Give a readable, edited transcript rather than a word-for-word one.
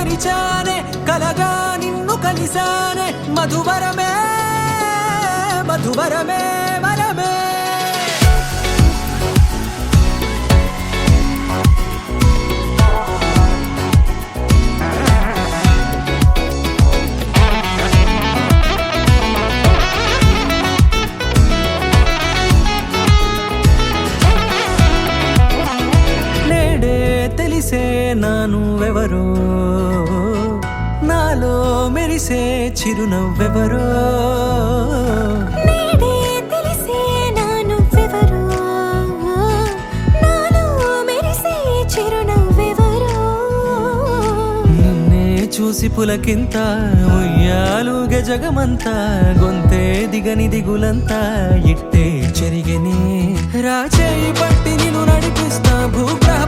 మరిచానే కలగా నిన్ను కలిసానే మధువరమే మధువరమే వరమే తెలిసే నానువెవరో నాలో మెరిసే చిరునవ్వెవరో నేడే తెలిసే నానువెవరో నాలో మెరిసే చిరునవ్వెవరో నిన్నే చూసి పులకింత ఉయ్యాలుగ జగమంతా గొంతే దిగని దిగులంతా ఇట్టే చెరిగని రాచేయి పట్టి నిన్ను నడిపిస్తా భూగ్రహ